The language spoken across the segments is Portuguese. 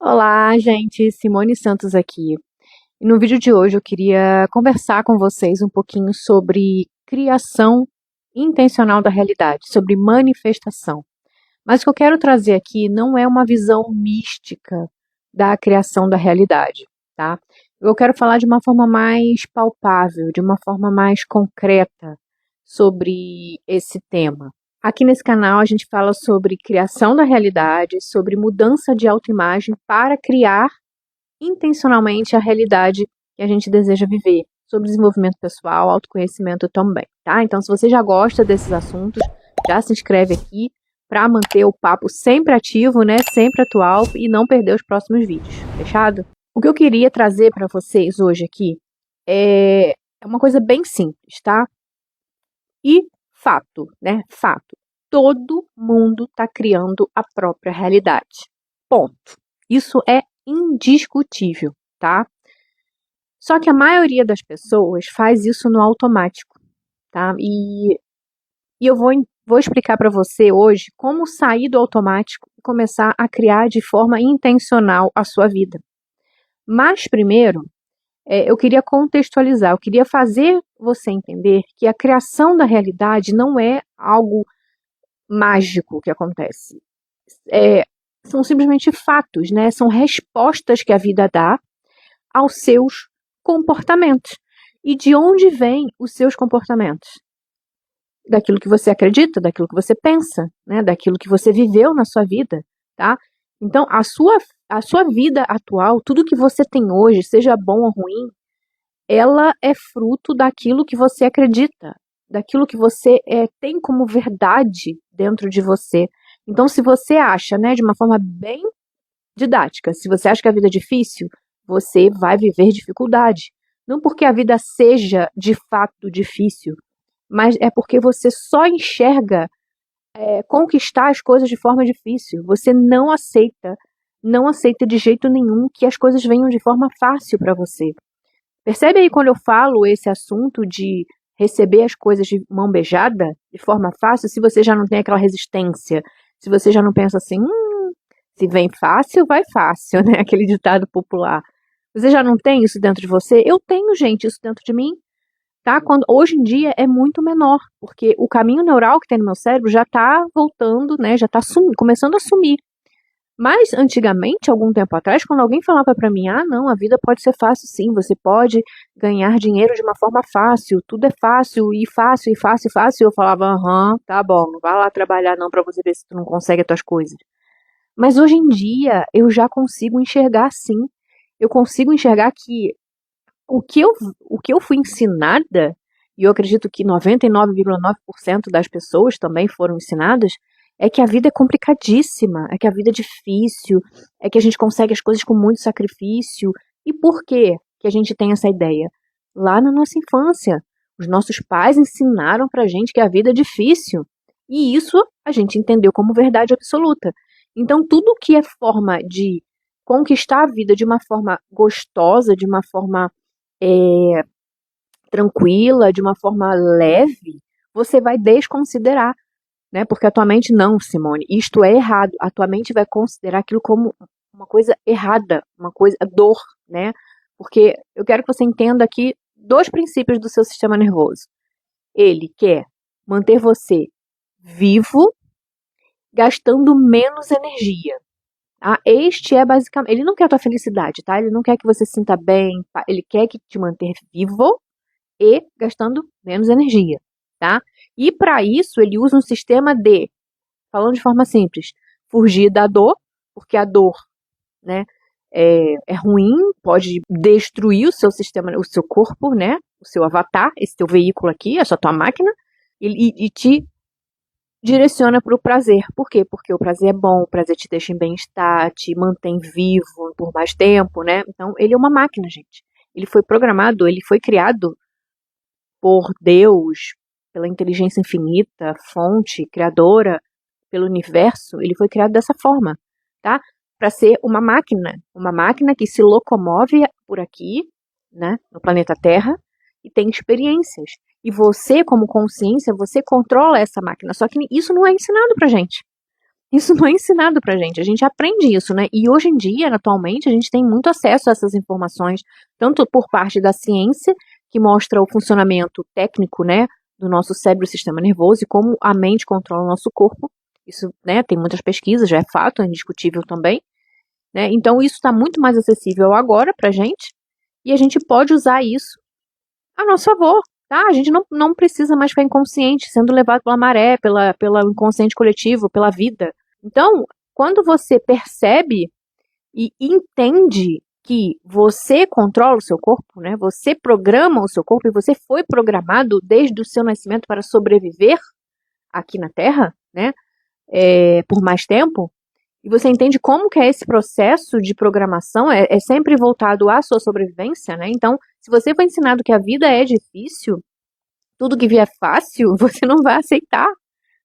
Olá, gente, Simone Santos aqui. E no vídeo de hoje eu queria conversar com vocês um pouquinho sobre criação intencional da realidade, sobre manifestação. Mas o que eu quero trazer aqui não é uma visão mística da criação da realidade, tá? Eu quero falar de uma forma mais palpável, de uma forma mais concreta sobre esse tema. Aqui nesse canal a gente fala sobre criação da realidade, sobre mudança de autoimagem para criar intencionalmente a realidade que a gente deseja viver, sobre desenvolvimento pessoal, autoconhecimento também, tá? Então, se você já gosta desses assuntos, já se inscreve aqui para manter o papo sempre ativo, né? Sempre atual e não perder os próximos vídeos, fechado? O que eu queria trazer para vocês hoje aqui é uma coisa bem simples, tá? E fato, né? Fato. Todo mundo está criando a própria realidade. Ponto. Isso é indiscutível, tá? Só que a maioria das pessoas faz isso no automático, tá? E eu vou explicar para você hoje como sair do automático e começar a criar de forma intencional a sua vida. Mas primeiro, eu queria contextualizar, eu queria fazer você entender que a criação da realidade não é algo mágico que acontece. É, são simplesmente fatos, né? São respostas que a vida dá aos seus comportamentos. E de onde vêm os seus comportamentos? Daquilo que você acredita, daquilo que você pensa, né? Daquilo que você viveu na sua vida, tá? Então, a sua vida atual, tudo que você tem hoje, seja bom ou ruim, ela é fruto daquilo que você acredita, daquilo que você tem como verdade dentro de você. Então, se você acha, né, de uma forma bem didática, se você acha que a vida é difícil, você vai viver dificuldade. Não porque a vida seja de fato difícil, mas é porque você só enxerga conquistar as coisas de forma difícil. Você não aceita de jeito nenhum que as coisas venham de forma fácil para você. Percebe aí quando eu falo esse assunto de receber as coisas de mão beijada, de forma fácil, se você já não tem aquela resistência, se você já não pensa assim, se vem fácil, vai fácil, né? Aquele ditado popular. Você já não tem isso dentro de você? Eu tenho, gente, isso dentro de mim, tá? Hoje em dia é muito menor, porque o caminho neural que tem no meu cérebro já tá voltando, né? Já tá começando a sumir. Mas antigamente, algum tempo atrás, quando alguém falava para mim, ah, não, a vida pode ser fácil sim, você pode ganhar dinheiro de uma forma fácil, tudo é fácil, e fácil, e fácil, e fácil, eu falava, aham, tá bom, não vai lá trabalhar não para você ver se tu não consegue as tuas coisas. Mas hoje em dia, eu já consigo enxergar sim, eu consigo enxergar que o que eu, o que eu fui ensinada, e eu acredito que 99,9% das pessoas também foram ensinadas, é que a vida é complicadíssima, é que a vida é difícil, é que a gente consegue as coisas com muito sacrifício. E por quê que a gente tem essa ideia? Lá na nossa infância, os nossos pais ensinaram pra gente que a vida é difícil. E isso a gente entendeu como verdade absoluta. Então, tudo que é forma de conquistar a vida de uma forma gostosa, de uma forma é, tranquila, de uma forma leve, você vai desconsiderar, né? Porque a tua mente não, Simone, isto é errado. A tua mente vai considerar aquilo como uma coisa errada, uma coisa dor, né? Porque eu quero que você entenda aqui dois princípios do seu sistema nervoso. Ele quer manter você vivo, gastando menos energia. Tá? Este é basicamente. Ele não quer a tua felicidade, tá? Ele não quer que você se sinta bem. Ele quer que te manter vivo e gastando menos energia, tá? E para isso ele usa um sistema de, falando de forma simples, fugir da dor, porque a dor, né, é ruim, pode destruir o seu sistema, o seu corpo, né, o seu avatar, esse teu veículo aqui, essa tua máquina, e te direciona para o prazer. Por quê? Porque o prazer é bom, o prazer te deixa em bem-estar, te mantém vivo por mais tempo, né? Então ele é uma máquina, gente. Ele foi programado, ele foi criado por Deus, pela inteligência infinita, fonte, criadora, pelo universo, ele foi criado dessa forma, tá? Para ser uma máquina que se locomove por aqui, né, no planeta Terra, e tem experiências. E você, como consciência, você controla essa máquina. Só que isso não é ensinado pra gente. Isso não é ensinado pra gente, a gente aprende isso, né? E hoje em dia, atualmente, a gente tem muito acesso a essas informações, tanto por parte da ciência, que mostra o funcionamento técnico, né, do nosso cérebro e sistema nervoso, e como a mente controla o nosso corpo. Isso, né, tem muitas pesquisas, já é fato, é indiscutível também, né? Então isso está muito mais acessível agora pra gente, e a gente pode usar isso a nosso favor, tá? A gente não precisa mais ficar inconsciente, sendo levado pela maré, pelo inconsciente coletivo, pela vida. Então, quando você percebe e entende que você controla o seu corpo, né? Você programa o seu corpo e você foi programado desde o seu nascimento para sobreviver aqui na Terra, né? Por mais tempo. E você entende como que é esse processo de programação, é sempre voltado à sua sobrevivência, né? Então, se você foi ensinado que a vida é difícil, tudo que vier fácil, você não vai aceitar.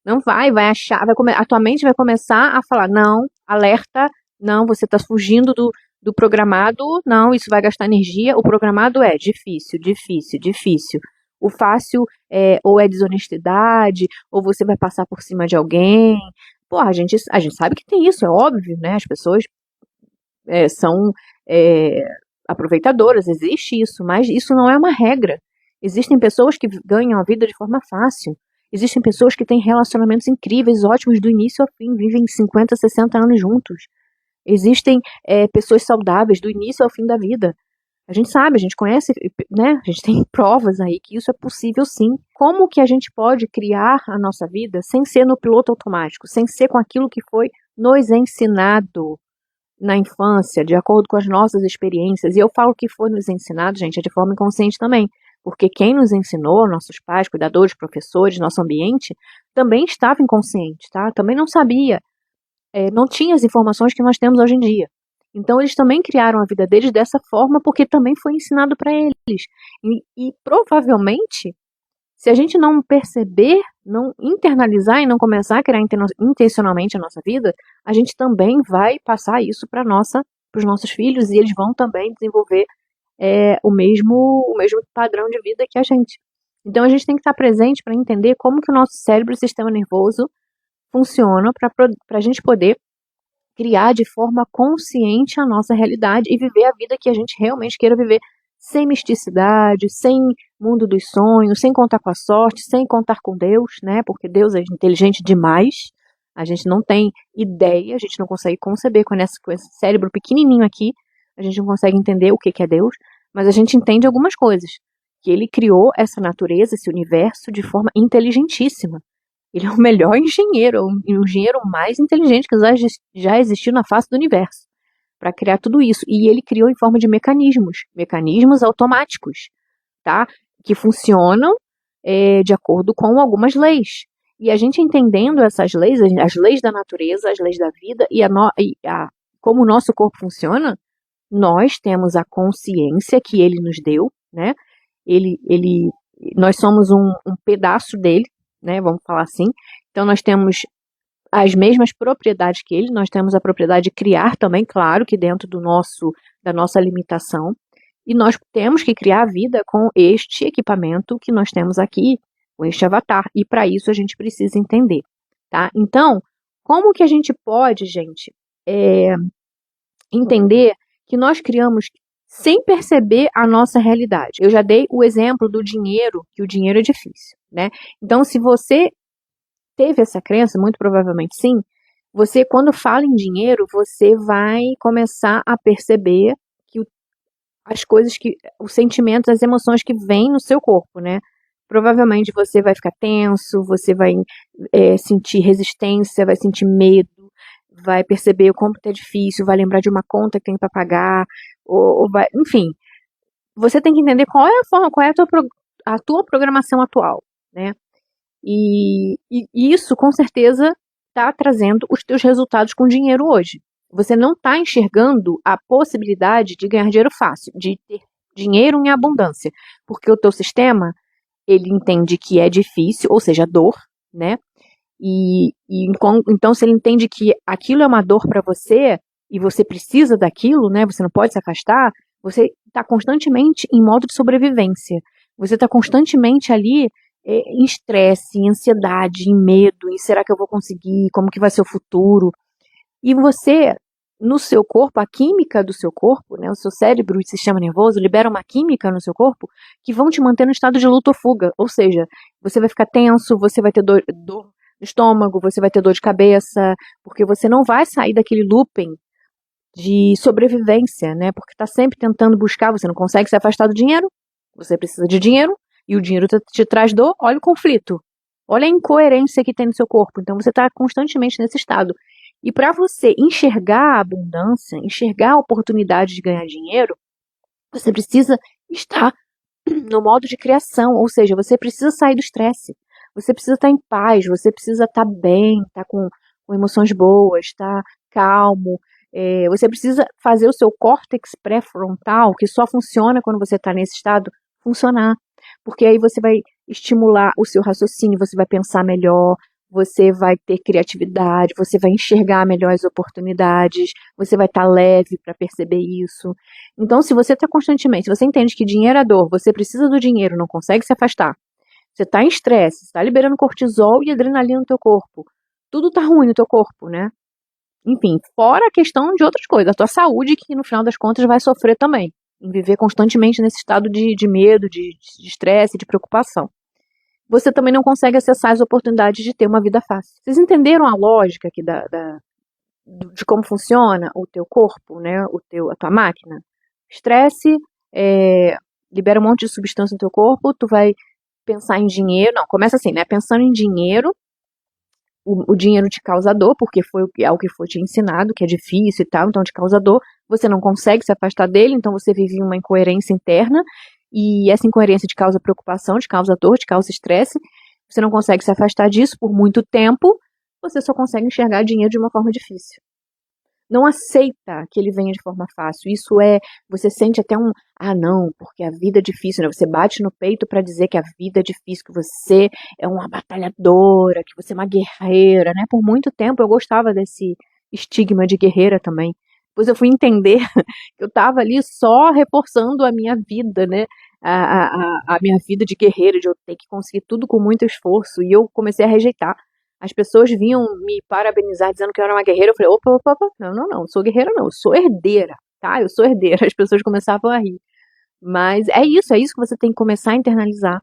Não vai achar, a tua mente vai começar a falar, não, alerta, não, você está fugindo do programado, não, isso vai gastar energia, o programado é difícil, difícil, difícil. O fácil ou é desonestidade, ou você vai passar por cima de alguém. Pô, a gente sabe que tem isso, é óbvio, né? As pessoas são aproveitadoras, existe isso, mas isso não é uma regra. Existem pessoas que ganham a vida de forma fácil. Existem pessoas que têm relacionamentos incríveis, ótimos, do início ao fim, vivem 50, 60 anos juntos. Existem pessoas saudáveis do início ao fim da vida. A gente sabe, a gente conhece, né? A gente tem provas aí que isso é possível sim. Como que a gente pode criar a nossa vida sem ser no piloto automático, sem ser com aquilo que foi nos ensinado na infância, de acordo com as nossas experiências? E eu falo que foi nos ensinado, gente, é de forma inconsciente também. Porque quem nos ensinou, nossos pais, cuidadores, professores, nosso ambiente, também estava inconsciente, tá? Também não sabia, não tinha as informações que nós temos hoje em dia. Então eles também criaram a vida deles dessa forma porque também foi ensinado para eles. E provavelmente, se a gente não perceber, não internalizar e não começar a criar intencionalmente a nossa vida, a gente também vai passar isso para os nossos filhos e eles vão também desenvolver o mesmo padrão de vida que a gente. Então a gente tem que estar presente para entender como que o nosso cérebro e sistema nervoso funciona para a gente poder criar de forma consciente a nossa realidade e viver a vida que a gente realmente queira viver, sem misticidade, sem mundo dos sonhos, sem contar com a sorte, sem contar com Deus, né? Porque Deus é inteligente demais. A gente não tem ideia, a gente não consegue conceber com esse cérebro pequenininho aqui, a gente não consegue entender o que é Deus, mas a gente entende algumas coisas. Que ele criou essa natureza, esse universo, de forma inteligentíssima. Ele é o melhor engenheiro, o engenheiro mais inteligente que já existiu na face do universo, para criar tudo isso. E ele criou em forma de mecanismos automáticos, tá? Que funcionam de acordo com algumas leis. E a gente entendendo essas leis, as leis da natureza, as leis da vida como o nosso corpo funciona, nós temos a consciência que ele nos deu, né? Nós somos um pedaço dele, né? Vamos falar assim. Então nós temos as mesmas propriedades que ele, nós temos a propriedade de criar também, claro que dentro da nossa limitação, e nós temos que criar a vida com este equipamento que nós temos aqui, com este avatar, e para isso a gente precisa entender, tá? Então, como que a gente pode, gente, entender que nós criamos sem perceber a nossa realidade? Eu já dei o exemplo do dinheiro, que o dinheiro é difícil, né? Então, se você teve essa crença, muito provavelmente sim, você, quando fala em dinheiro, você vai começar a perceber que as coisas os sentimentos, as emoções que vêm no seu corpo, né? Provavelmente você vai ficar tenso, você vai sentir resistência, vai sentir medo, vai perceber o quanto é difícil, vai lembrar de uma conta que tem para pagar, enfim, você tem que entender qual é a forma, qual é a tua programação atual, né? E isso, com certeza, está trazendo os teus resultados com dinheiro hoje. Você não está enxergando a possibilidade de ganhar dinheiro fácil, de ter dinheiro em abundância, porque o teu sistema, ele entende que é difícil, ou seja, dor, né? Então, se ele entende que aquilo é uma dor para você e você precisa daquilo, né? Você não pode se afastar. Você está constantemente em modo de sobrevivência. Você está constantemente ali em estresse, em ansiedade, em medo, e será que eu vou conseguir, como que vai ser o futuro? E você, no seu corpo, a química do seu corpo, né, o seu cérebro e sistema nervoso libera uma química no seu corpo que vão te manter no estado de luta ou fuga. Ou seja, você vai ficar tenso, você vai ter dor no estômago, você vai ter dor de cabeça, porque você não vai sair daquele looping de sobrevivência, né? Porque está sempre tentando buscar, você não consegue se afastar do dinheiro, você precisa de dinheiro, e o dinheiro te traz dor, olha o conflito. Olha a incoerência que tem no seu corpo. Então você está constantemente nesse estado. E para você enxergar a abundância, enxergar a oportunidade de ganhar dinheiro, você precisa estar no modo de criação, ou seja, você precisa sair do estresse. Você precisa estar em paz, você precisa estar bem, estar com emoções boas, estar calmo. Você precisa fazer o seu córtex pré-frontal, que só funciona quando você está nesse estado, funcionar. Porque aí você vai estimular o seu raciocínio, você vai pensar melhor, você vai ter criatividade, você vai enxergar melhor as oportunidades, você vai estar leve para perceber isso. Então, se você está constantemente, se você entende que dinheiro é dor, você precisa do dinheiro, não consegue se afastar, você está em estresse, está liberando cortisol e adrenalina no teu corpo, tudo está ruim no teu corpo, né? Enfim, fora a questão de outras coisas, a tua saúde, que no final das contas vai sofrer também, em viver constantemente nesse estado de medo, de estresse, de preocupação. Você também não consegue acessar as oportunidades de ter uma vida fácil. Vocês entenderam a lógica aqui de como funciona o teu corpo, né? A tua máquina? Estresse, libera um monte de substância no teu corpo, tu vai pensar em dinheiro, não, começa assim, né? Pensando em dinheiro, o dinheiro te causa dor, porque é o que foi te ensinado, que é difícil e tal, então te causa dor, você não consegue se afastar dele, então você vive uma incoerência interna, e essa incoerência te causa preocupação, te causa dor, te causa estresse, você não consegue se afastar disso por muito tempo, você só consegue enxergar dinheiro de uma forma difícil. Não aceita que ele venha de forma fácil. Isso você sente até não, porque a vida é difícil, né? Você bate no peito para dizer que a vida é difícil, que você é uma batalhadora, que você é uma guerreira, né? Por muito tempo eu gostava desse estigma de guerreira também. Depois eu fui entender que eu estava ali só reforçando a minha vida, né? A minha vida de guerreira, de eu ter que conseguir tudo com muito esforço, e eu comecei a rejeitar. As pessoas vinham me parabenizar dizendo que eu era uma guerreira. Eu falei, opa, opa, opa, não sou guerreira não, eu sou herdeira, tá? Eu sou herdeira. As pessoas começavam a rir. Mas é isso que você tem que começar a internalizar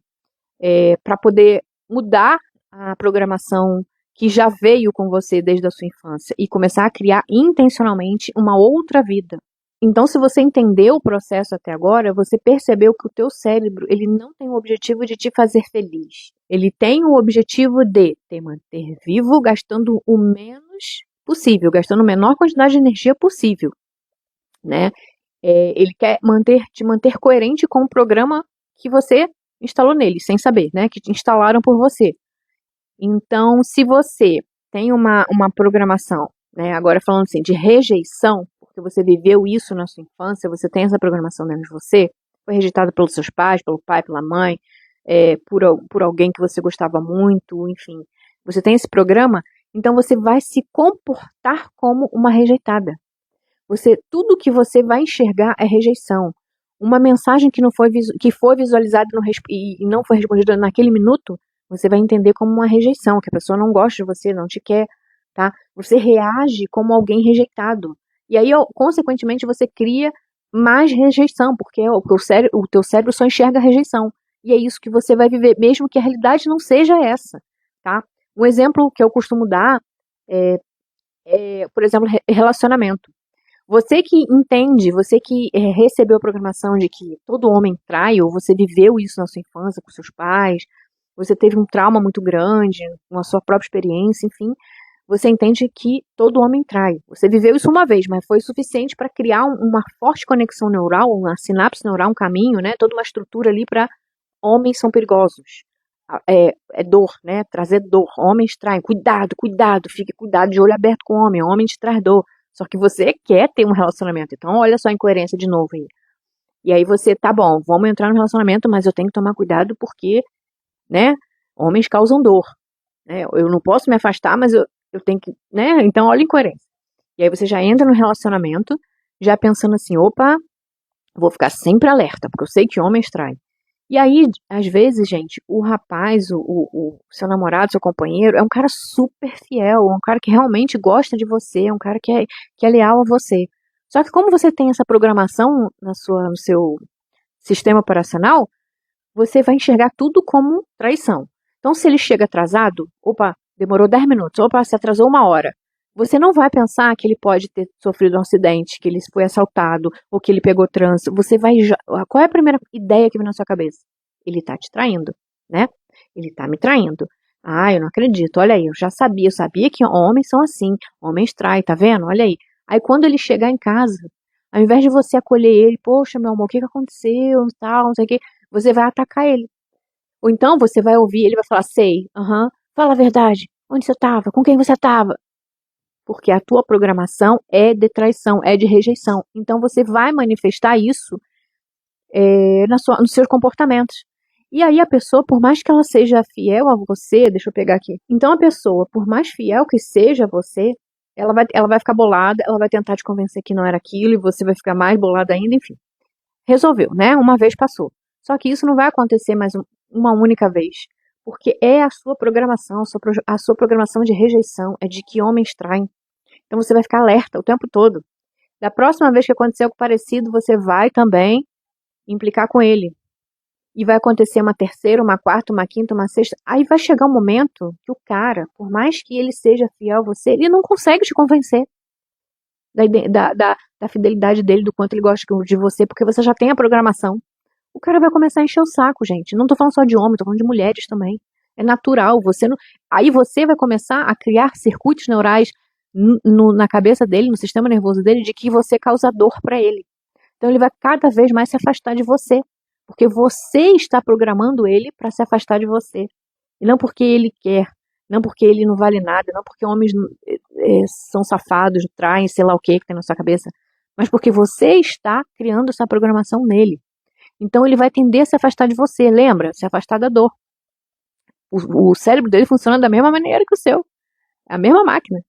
para poder mudar a programação que já veio com você desde a sua infância e começar a criar intencionalmente uma outra vida. Então, se você entendeu o processo até agora, você percebeu que o teu cérebro, ele não tem o objetivo de te fazer feliz. Ele tem o objetivo de te manter vivo, gastando o menos possível, gastando a menor quantidade de energia possível, né? Ele quer te manter coerente com o programa que você instalou nele, sem saber, né? Que te instalaram por você. Então, se você tem uma programação, né? Agora falando assim, de rejeição, porque você viveu isso na sua infância, você tem essa programação dentro de você, foi rejeitado pelos seus pais, pelo pai, pela mãe, por alguém que você gostava muito, enfim. Você tem esse programa, então você vai se comportar como uma rejeitada. Tudo que você vai enxergar é rejeição. Uma mensagem que foi visualizada e não foi respondida naquele minuto, você vai entender como uma rejeição, que a pessoa não gosta de você, não te quer, tá? Você reage como alguém rejeitado. E aí, consequentemente, você cria mais rejeição, porque o teu cérebro só enxerga a rejeição. E é isso que você vai viver, mesmo que a realidade não seja essa, tá? Um exemplo que eu costumo dar por exemplo, relacionamento. Você que entende, você que recebeu a programação de que todo homem trai, ou você viveu isso na sua infância com seus pais, você teve um trauma muito grande, com a sua própria experiência, enfim, você entende que todo homem trai. Você viveu isso uma vez, mas foi suficiente para criar uma forte conexão neural, uma sinapse neural, um caminho, né, toda uma estrutura ali para homens são perigosos. É dor, né? Trazer dor. Homens traem. Cuidado, cuidado. Fique cuidado de olho aberto com o homem. Homem te traz dor. Só que você quer ter um relacionamento. Então, olha só a incoerência de novo aí. E aí você, tá bom, vamos entrar no relacionamento, mas eu tenho que tomar cuidado porque, né? Homens causam dor. Né? Eu não posso me afastar, mas eu tenho que, né? Então, olha a incoerência. E aí você já entra no relacionamento, já pensando assim, opa, vou ficar sempre alerta, porque eu sei que homens traem. E aí, às vezes, gente, o rapaz, o seu namorado, seu companheiro, é um cara super fiel, é um cara que realmente gosta de você, é um cara que é leal a você. Só que como você tem essa programação no seu sistema operacional, você vai enxergar tudo como traição. Então, se ele chega atrasado, opa, demorou 10 minutos, opa, se atrasou 1 hora, você não vai pensar que ele pode ter sofrido um acidente, que ele foi assaltado, ou que ele pegou trânsito. Você vai. Qual é a primeira ideia que vem na sua cabeça? Ele está te traindo, né? Ele está me traindo. Ah, eu não acredito. Olha aí, eu sabia que homens são assim, homens traem, tá vendo? Olha aí. Aí quando ele chegar em casa, ao invés de você acolher ele, poxa, meu amor, o que que aconteceu, tal, não sei o quê, você vai atacar ele. Ou então você vai ouvir, ele vai falar, sei, fala a verdade, onde você estava, com quem você estava? Porque a tua programação é de traição, é de rejeição. Então você vai manifestar isso nos seus comportamentos. E aí a pessoa, por mais que ela seja fiel a você, deixa eu pegar aqui. Então a pessoa, por mais fiel que seja a você, ela vai ficar bolada, ela vai tentar te convencer que não era aquilo e você vai ficar mais bolada ainda, enfim. Resolveu, né? Uma vez passou. Só que isso não vai acontecer mais uma única vez. Porque é a sua programação, a sua programação de rejeição, é de que homens traem. Então você vai ficar alerta o tempo todo. Da próxima vez que acontecer algo parecido, você vai também implicar com ele. E vai acontecer uma terceira, uma quarta, uma quinta, uma sexta. Aí vai chegar um momento que o cara, por mais que ele seja fiel a você, ele não consegue te convencer da fidelidade dele, do quanto ele gosta de você, porque você já tem a programação. O cara vai começar a encher o saco, gente. Não tô falando só de homem, tô falando de mulheres também. É natural. Você não... Aí você vai começar a criar circuitos neurais na cabeça dele, no sistema nervoso dele, de que você causa dor para ele. Então ele vai cada vez mais se afastar de você. Porque você está programando ele para se afastar de você. E não porque ele quer, não porque ele não vale nada, não porque homens são safados, traem, sei lá o que tem na sua cabeça, mas porque você está criando essa programação nele. Então ele vai tender a se afastar de você, lembra? Se afastar da dor. O cérebro dele funciona da mesma maneira que o seu. É a mesma máquina.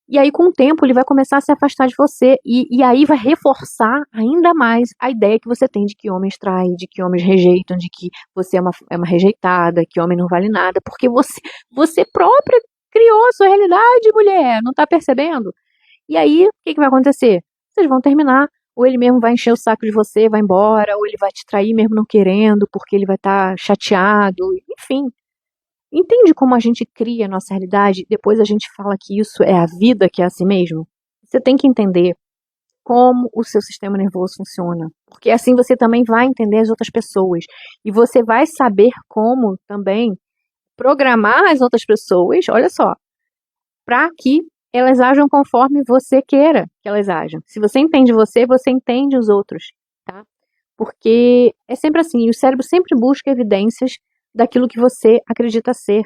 E aí, com o tempo, ele vai começar a se afastar de você. E aí vai reforçar ainda mais a ideia que você tem de que homens traem, de que homens rejeitam, de que você é uma rejeitada, que homem não vale nada. Porque você própria criou a sua realidade, mulher. Não tá percebendo? E aí, o que vai acontecer? Vocês vão terminar. Ou ele mesmo vai encher o saco de você, vai embora, ou ele vai te trair mesmo não querendo, porque ele vai estar chateado, enfim. Entende como a gente cria a nossa realidade? Depois a gente fala que isso é a vida, que é assim mesmo? Você tem que entender como o seu sistema nervoso funciona. Porque assim você também vai entender as outras pessoas. E você vai saber como também programar as outras pessoas, olha só, para que elas ajam conforme você queira que elas ajam. Se você entende você, você entende os outros, tá? Porque é sempre assim, o cérebro sempre busca evidências daquilo que você acredita ser.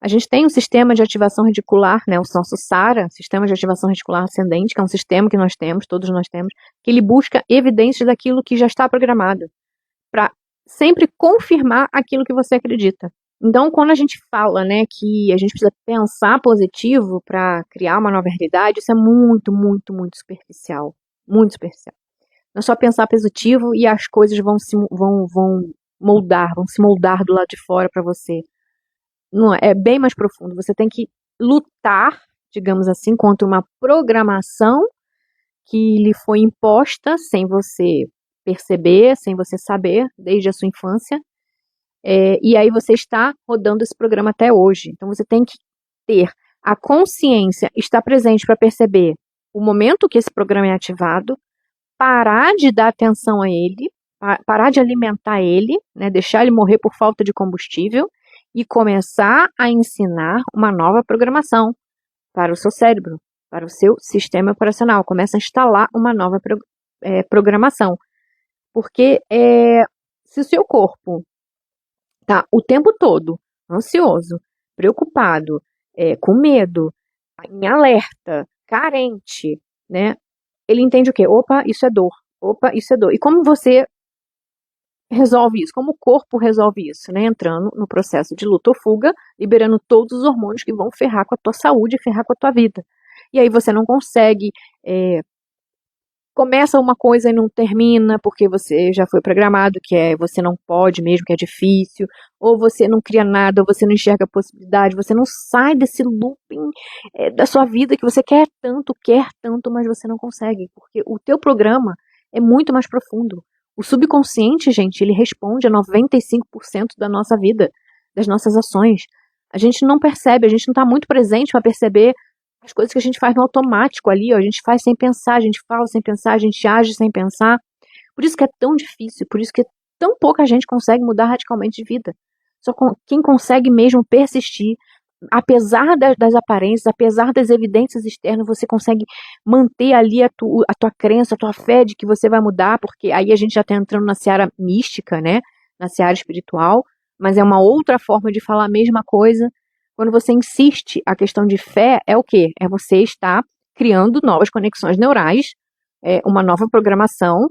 A gente tem um sistema de ativação reticular, né, o nosso SARA, Sistema de Ativação Reticular Ascendente, que é um sistema que nós temos, todos nós temos, que ele busca evidências daquilo que já está programado, para sempre confirmar aquilo que você acredita. Então, quando a gente fala, né, que a gente precisa pensar positivo para criar uma nova realidade, isso é muito, muito, muito superficial. Muito superficial. Não é só pensar positivo e as coisas vão moldar, vão se moldar do lado de fora para você. Não é bem mais profundo. Você tem que lutar, digamos assim, contra uma programação que lhe foi imposta sem você perceber, sem você saber, desde a sua infância. E aí você está rodando esse programa até hoje. Então você tem que ter a consciência, estar presente para perceber o momento que esse programa é ativado, parar de dar atenção a ele, parar de alimentar ele, né, deixar ele morrer por falta de combustível e começar a ensinar uma nova programação para o seu cérebro, para o seu sistema operacional. Começa a instalar uma nova programação. Porque se o seu corpo está o tempo todo ansioso, preocupado, com medo, em alerta, carente, né? Ele entende o quê? Opa, isso é dor. Opa, isso é dor. E como você resolve isso? Como o corpo resolve isso? Né? Entrando no processo de luta ou fuga, liberando todos os hormônios que vão ferrar com a tua saúde e ferrar com a tua vida. E aí você não consegue começa uma coisa e não termina porque você já foi programado, que é você não pode mesmo, que é difícil, ou você não cria nada, ou você não enxerga a possibilidade, você não sai desse looping da sua vida que você quer tanto, mas você não consegue, porque o teu programa é muito mais profundo. O subconsciente, gente, ele responde a 95% da nossa vida, das nossas ações. A gente não percebe, a gente não está muito presente para perceber as coisas que a gente faz no automático ali, ó, a gente faz sem pensar, a gente fala sem pensar, a gente age sem pensar. Por isso que é tão difícil, por isso que tão pouca gente consegue mudar radicalmente de vida. Só quem consegue mesmo persistir, apesar das aparências, apesar das evidências externas, você consegue manter ali a tua crença, a tua fé de que você vai mudar, porque aí a gente já está entrando na seara mística, né? Na seara espiritual, mas é uma outra forma de falar a mesma coisa. Quando você insiste, a questão de fé é o quê? É você estar criando novas conexões neurais, uma nova programação,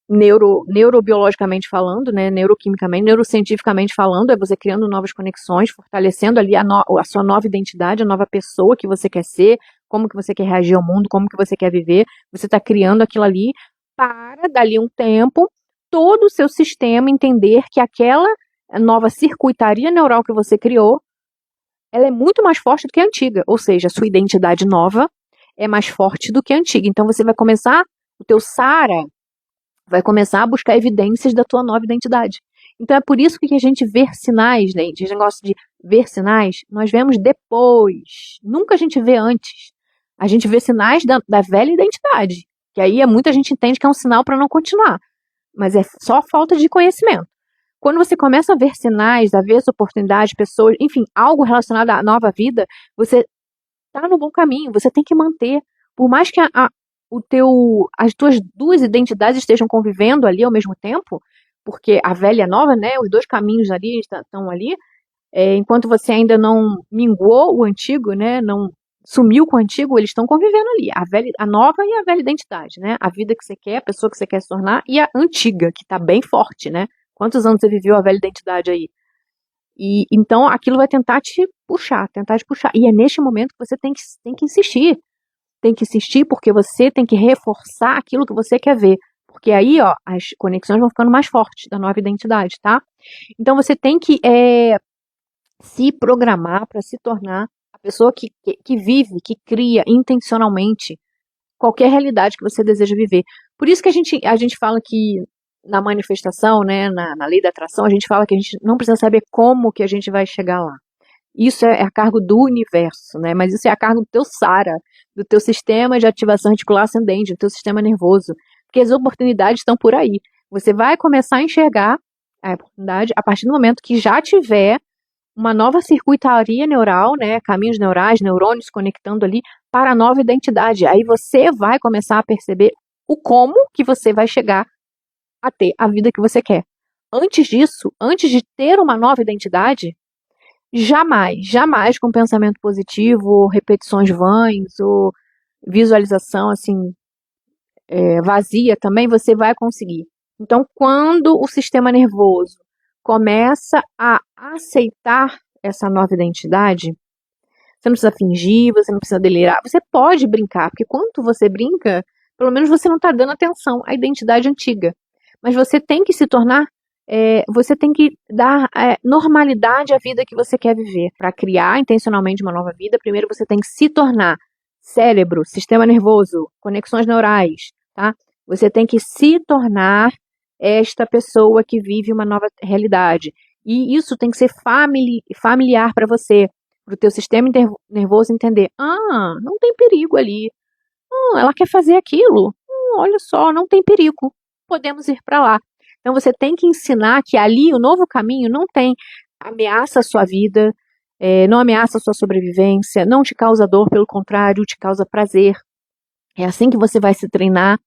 neurobiologicamente falando, né, neuroquimicamente, neurocientificamente falando, é você criando novas conexões, fortalecendo ali a sua nova identidade, a nova pessoa que você quer ser, como que você quer reagir ao mundo, como que você quer viver, você está criando aquilo ali para, dali um tempo, todo o seu sistema entender que aquela nova circuitaria neural que você criou, ela é muito mais forte do que a antiga, ou seja, a sua identidade nova é mais forte do que a antiga. Então você vai começar, o teu SARA vai começar a buscar evidências da tua nova identidade. Então é por isso que a gente vê sinais, né? Esse negócio de ver sinais, nós vemos depois. Nunca a gente vê antes. A gente vê sinais da velha identidade. Que aí muita gente entende que é um sinal para não continuar. Mas é só falta de conhecimento. Quando você começa a ver sinais, a ver as oportunidades, pessoas, enfim, algo relacionado à nova vida, você está no bom caminho, você tem que manter. Por mais que as tuas duas identidades estejam convivendo ali ao mesmo tempo, porque a velha e a nova, né, os dois caminhos ali estão ali, enquanto você ainda não minguou o antigo, né, não sumiu com o antigo, eles estão convivendo ali, a nova e a velha identidade, né, a vida que você quer, a pessoa que você quer se tornar, e a antiga, que está bem forte, né. Quantos anos você viveu a velha identidade aí? E então aquilo vai tentar te puxar. E é neste momento que você tem que insistir. Tem que insistir porque você tem que reforçar aquilo que você quer ver. Porque aí, ó, as conexões vão ficando mais fortes da nova identidade, tá? Então você tem que se programar para se tornar a pessoa que vive, que cria intencionalmente qualquer realidade que você deseja viver. Por isso que a gente fala que na manifestação, né, na lei da atração, a gente fala que a gente não precisa saber como que a gente vai chegar lá. Isso é a cargo do universo, né? Mas isso é a cargo do teu SARA, do teu sistema de ativação reticular ascendente, do teu sistema nervoso. Porque as oportunidades estão por aí. Você vai começar a enxergar a oportunidade a partir do momento que já tiver uma nova circuitaria neural, né? Caminhos neurais, neurônios conectando ali para a nova identidade. Aí você vai começar a perceber o como que você vai chegar a ter a vida que você quer. Antes disso, antes de ter uma nova identidade, jamais com pensamento positivo, ou repetições vãs, ou visualização assim vazia também, você vai conseguir. Então, quando o sistema nervoso começa a aceitar essa nova identidade, você não precisa fingir, você não precisa delirar, você pode brincar, porque quando você brinca, pelo menos você não está dando atenção à identidade antiga. Mas você tem que se tornar, você tem que dar normalidade à vida que você quer viver. Para criar intencionalmente uma nova vida, primeiro você tem que se tornar cérebro, sistema nervoso, conexões neurais, tá? Você tem que se tornar esta pessoa que vive uma nova realidade. E isso tem que ser familiar para você, para o teu sistema nervoso entender. Ah, não tem perigo ali. Ela quer fazer aquilo. Olha só, não tem perigo. Podemos ir para lá. Então você tem que ensinar que ali o novo caminho não tem ameaça à sua vida, não ameaça a sua sobrevivência, não te causa dor, pelo contrário, te causa prazer. É assim que você vai se treinar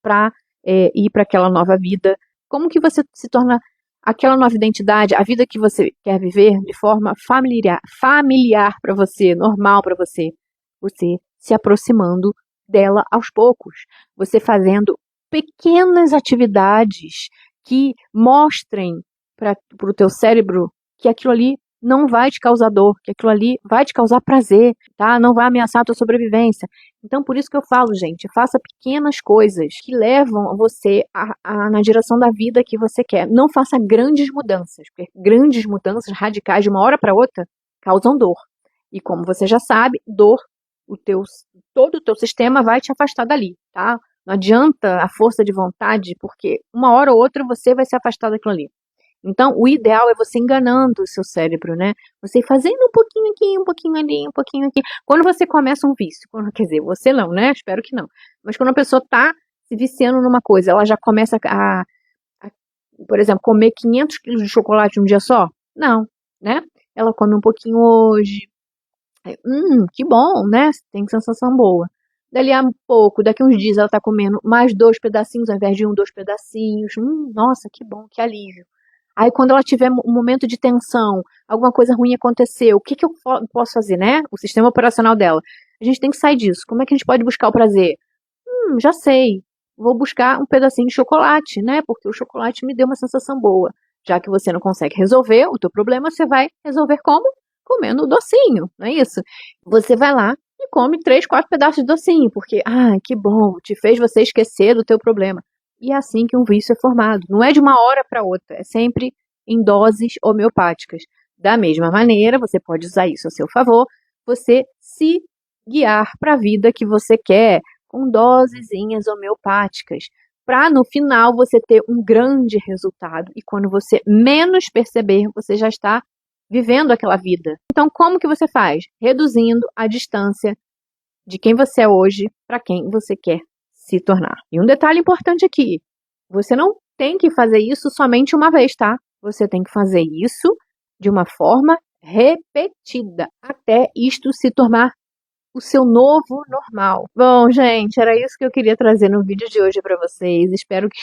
para ir para aquela nova vida. Como que você se torna aquela nova identidade, a vida que você quer viver de forma familiar para você, normal para você? Você se aproximando dela aos poucos, você fazendo pequenas atividades que mostrem para o teu cérebro que aquilo ali não vai te causar dor, que aquilo ali vai te causar prazer, tá? Não vai ameaçar a tua sobrevivência. Então, por isso que eu falo, gente, faça pequenas coisas que levam você na direção da vida que você quer. Não faça grandes mudanças, porque grandes mudanças radicais de uma hora para outra causam dor. E como você já sabe, dor, todo o teu sistema vai te afastar dali, tá? Não adianta a força de vontade, porque uma hora ou outra você vai se afastar daquilo ali. Então, o ideal é você enganando o seu cérebro, né? Você fazendo um pouquinho aqui, um pouquinho ali, um pouquinho aqui. Quando você começa um vício, quer dizer, você não, né? Espero que não. Mas quando a pessoa tá se viciando numa coisa, ela já começa por exemplo, comer 500 quilos de chocolate um dia só? Não, né? Ela come um pouquinho hoje. Aí, que bom, né? Tem sensação boa. Dali a pouco, daqui uns dias ela tá comendo mais 2 pedacinhos ao invés de 2 pedacinhos. Nossa, que bom, que alívio. Aí quando ela tiver um momento de tensão, alguma coisa ruim aconteceu, o que que eu posso fazer, né? O sistema operacional dela. A gente tem que sair disso. Como é que a gente pode buscar o prazer? Já sei. Vou buscar um pedacinho de chocolate, né? Porque o chocolate me deu uma sensação boa. Já que você não consegue resolver o teu problema, você vai resolver como? Comendo o docinho, não é isso? Você vai lá e come 3, 4 pedaços de docinho, porque, que bom, te fez você esquecer do teu problema. E é assim que um vício é formado. Não é de uma hora para outra, é sempre em doses homeopáticas. Da mesma maneira, você pode usar isso a seu favor, você se guiar para a vida que você quer, com dosezinhas homeopáticas, para no final você ter um grande resultado e quando você menos perceber, você já está vivendo aquela vida. Então, como que você faz? Reduzindo a distância de quem você é hoje para quem você quer se tornar. E um detalhe importante aqui, você não tem que fazer isso somente uma vez, tá? Você tem que fazer isso de uma forma repetida, até isto se tornar o seu novo normal. Bom, gente, era isso que eu queria trazer no vídeo de hoje para vocês. Espero que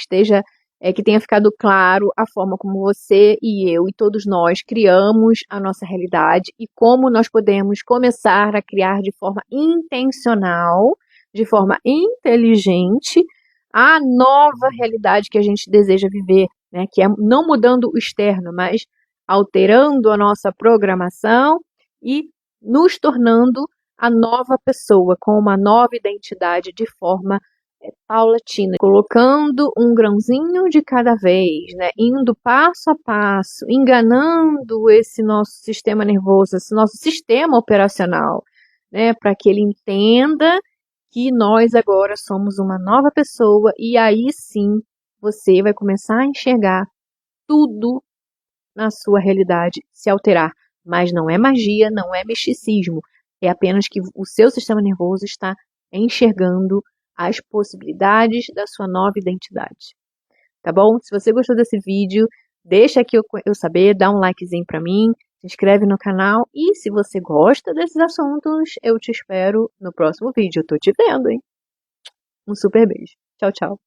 que tenha ficado claro a forma como você e eu e todos nós criamos a nossa realidade e como nós podemos começar a criar de forma intencional, de forma inteligente, a nova realidade que a gente deseja viver, né? Que é não mudando o externo, mas alterando a nossa programação e nos tornando a nova pessoa com uma nova identidade de forma paulatina, colocando um grãozinho de cada vez, né? Indo passo a passo, enganando esse nosso sistema nervoso, esse nosso sistema operacional, né? Para que ele entenda que nós agora somos uma nova pessoa e aí sim você vai começar a enxergar tudo na sua realidade se alterar. Mas não é magia, não é misticismo. É apenas que o seu sistema nervoso está enxergando as possibilidades da sua nova identidade. Tá bom? Se você gostou desse vídeo, deixa aqui eu saber, dá um likezinho pra mim, se inscreve no canal e se você gosta desses assuntos, eu te espero no próximo vídeo. Eu tô te vendo, hein? Um super beijo. Tchau, tchau.